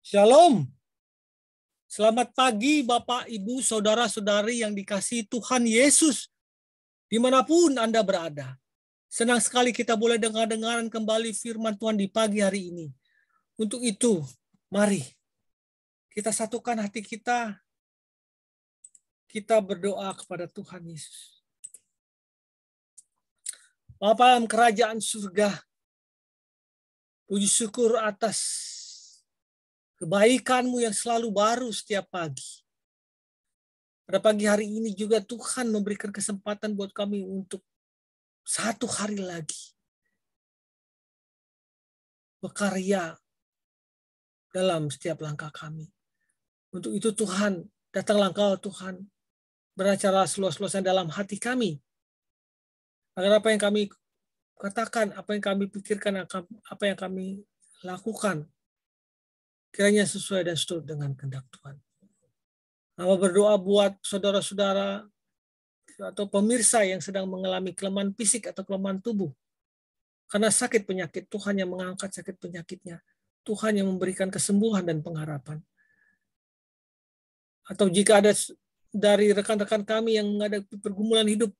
Shalom. Selamat pagi Bapak, Ibu, Saudara-saudari yang dikasihi Tuhan Yesus. Dimanapun Anda berada. Senang sekali kita boleh dengar-dengaran kembali firman Tuhan di pagi hari ini. Untuk itu, mari kita satukan hati kita. Kita berdoa kepada Tuhan Yesus. Bapa dalam kerajaan surga, puji syukur atas kebaikan-Mu yang selalu baru setiap pagi. Pada pagi hari ini juga Tuhan memberikan kesempatan buat kami untuk satu hari lagi berkarya dalam setiap langkah kami. Untuk itu Tuhan, datanglah Engkau Tuhan, beracara seluas-luasnya dalam hati kami. Agar apa yang kami katakan, apa yang kami pikirkan, apa yang kami lakukan, kiranya sesuai dan seturut dengan kehendak Tuhan. Hamba berdoa buat saudara-saudara atau pemirsa yang sedang mengalami kelemahan fisik atau kelemahan tubuh. Karena sakit penyakit, Tuhan yang mengangkat sakit penyakitnya. Tuhan yang memberikan kesembuhan dan pengharapan. Atau jika ada dari rekan-rekan kami yang menghadapi pergumulan hidup,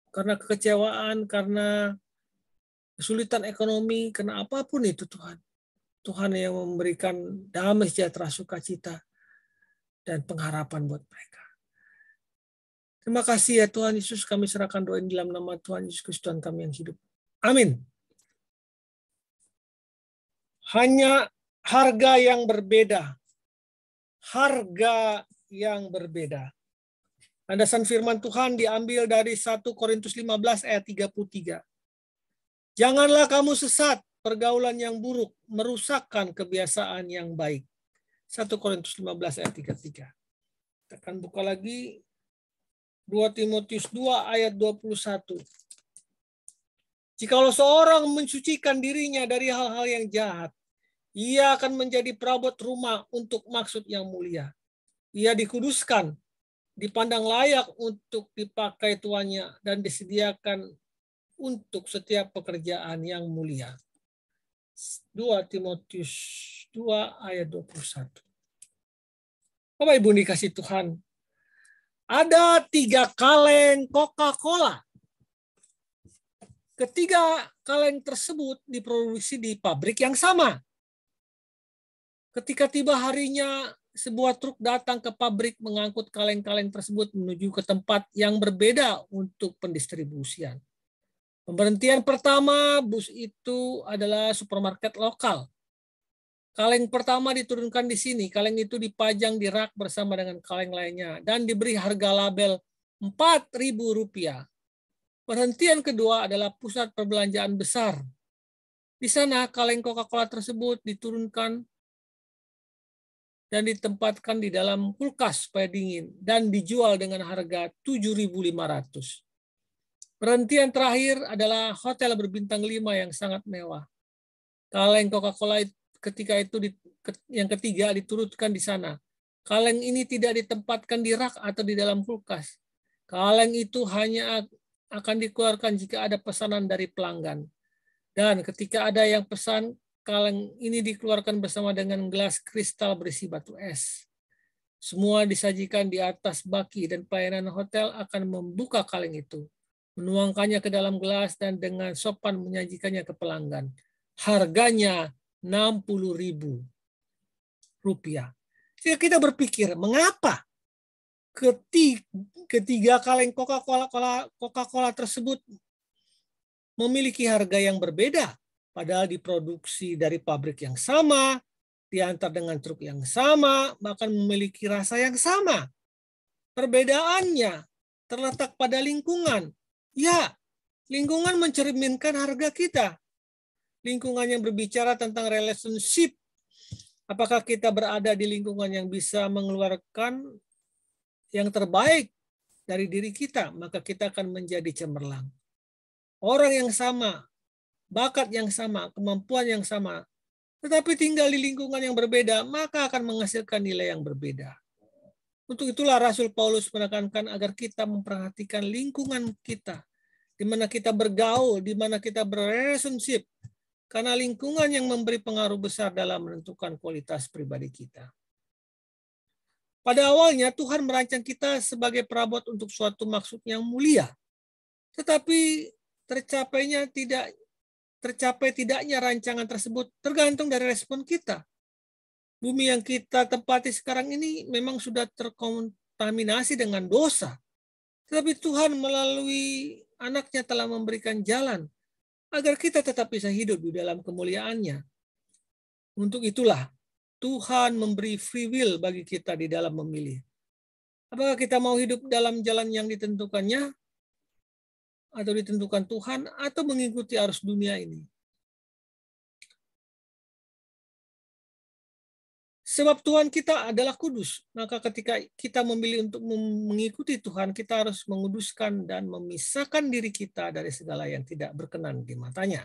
karena kekecewaan, karena kesulitan ekonomi, karena apapun itu Tuhan. Tuhan yang memberikan damai sejahtera, sukacita, dan pengharapan buat mereka. Terima kasih ya Tuhan Yesus, kami serahkan doa ini dalam nama Tuhan Yesus Kristus Tuhan kami yang hidup. Amin. Hanya harga yang berbeda. Harga yang berbeda. Landasan firman Tuhan diambil dari 1 Korintus 15 ayat 33. Janganlah kamu sesat, pergaulan yang buruk merusakkan kebiasaan yang baik. 1 Korintus 15 ayat 33. Kita akan buka lagi 2 Timotius 2 ayat 21. Jikalau seorang mensucikan dirinya dari hal-hal yang jahat, ia akan menjadi perabot rumah untuk maksud yang mulia. Ia dikuduskan, dipandang layak untuk dipakai tuannya, dan disediakan untuk setiap pekerjaan yang mulia. 2 Timotius 2 ayat 21. Bapak Ibu dikasih Tuhan, ada 3 kaleng Coca-Cola. Ketiga kaleng tersebut diproduksi di pabrik yang sama. Ketika tiba harinya, sebuah truk datang ke pabrik mengangkut kaleng-kaleng tersebut menuju ke tempat yang berbeda untuk pendistribusian. Pemberhentian pertama bus itu adalah supermarket lokal. Kaleng pertama diturunkan di sini. Kaleng itu dipajang di rak bersama dengan kaleng lainnya dan diberi harga label Rp4.000. Perhentian kedua adalah pusat perbelanjaan besar. Di sana kaleng Coca-Cola tersebut diturunkan dan ditempatkan di dalam kulkas supaya dingin dan dijual dengan harga Rp7.500. Perhentian terakhir adalah hotel berbintang 5 yang sangat mewah. Kaleng Coca-Cola ketika itu yang ketiga diturunkan di sana. Kaleng ini tidak ditempatkan di rak atau di dalam kulkas. Kaleng itu hanya akan dikeluarkan jika ada pesanan dari pelanggan. Dan ketika ada yang pesan, kaleng ini dikeluarkan bersama dengan gelas kristal berisi batu es. Semua disajikan di atas baki dan pelayanan hotel akan membuka kaleng itu, menuangkannya ke dalam gelas dan dengan sopan menyajikannya ke pelanggan. Harganya Rp60.000. Jika kita berpikir, mengapa ketiga kaleng Coca-Cola tersebut memiliki harga yang berbeda, padahal diproduksi dari pabrik yang sama, diantar dengan truk yang sama, bahkan memiliki rasa yang sama. Perbedaannya terletak pada lingkungan. Ya, lingkungan mencerminkan harga kita. Lingkungan yang berbicara tentang relationship. Apakah kita berada di lingkungan yang bisa mengeluarkan yang terbaik dari diri kita, maka kita akan menjadi cemerlang. Orang yang sama, bakat yang sama, kemampuan yang sama, tetapi tinggal di lingkungan yang berbeda, maka akan menghasilkan nilai yang berbeda. Untuk itulah Rasul Paulus menekankan agar kita memperhatikan lingkungan kita, di mana kita bergaul, di mana kita berrelationship. karena lingkungan yang memberi pengaruh besar dalam menentukan kualitas pribadi kita. Pada awalnya Tuhan merancang kita sebagai perabot untuk suatu maksud yang mulia. Tetapi tercapai tidaknya rancangan tersebut tergantung dari respon kita. Bumi yang kita tempati sekarang ini memang sudah terkontaminasi dengan dosa. Tetapi Tuhan melalui anaknya telah memberikan jalan agar kita tetap bisa hidup di dalam kemuliaannya. Untuk itulah Tuhan memberi free will bagi kita di dalam memilih. Apakah kita mau hidup dalam jalan yang ditentukannya, atau ditentukan Tuhan, atau mengikuti arus dunia ini? Sebab Tuhan kita adalah kudus, maka ketika kita memilih untuk mengikuti Tuhan, kita harus menguduskan dan memisahkan diri kita dari segala yang tidak berkenan di matanya,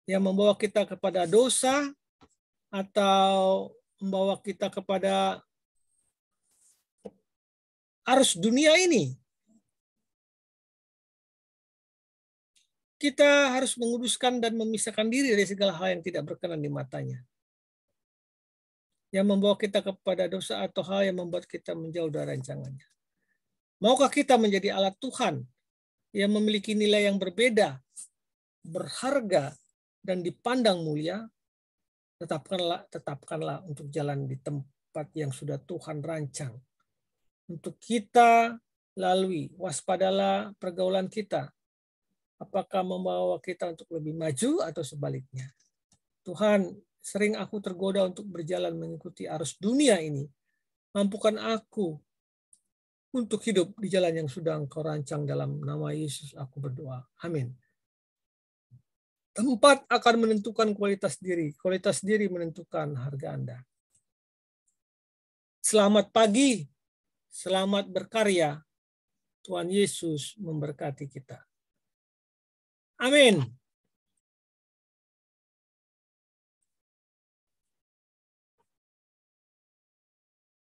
yang membawa kita kepada dosa atau membawa kita kepada arus dunia ini. Kita harus menguduskan dan memisahkan diri dari segala hal yang tidak berkenan di matanya, yang membawa kita kepada dosa atau hal yang membuat kita menjauh dari rancangannya. Maukah kita menjadi alat Tuhan yang memiliki nilai yang berbeda, berharga, dan dipandang mulia? Tetapkanlah untuk jalan di tempat yang sudah Tuhan rancang untuk kita lalui. Waspadalah pergaulan kita. Apakah membawa kita untuk lebih maju atau sebaliknya? Tuhan, sering aku tergoda untuk berjalan mengikuti arus dunia ini. Mampukan aku untuk hidup di jalan yang sudah Engkau rancang. Dalam nama Yesus aku berdoa. Amin. Tempat akan menentukan kualitas diri. Kualitas diri menentukan harga Anda. Selamat pagi. Selamat berkarya. Tuhan Yesus memberkati kita. Amin.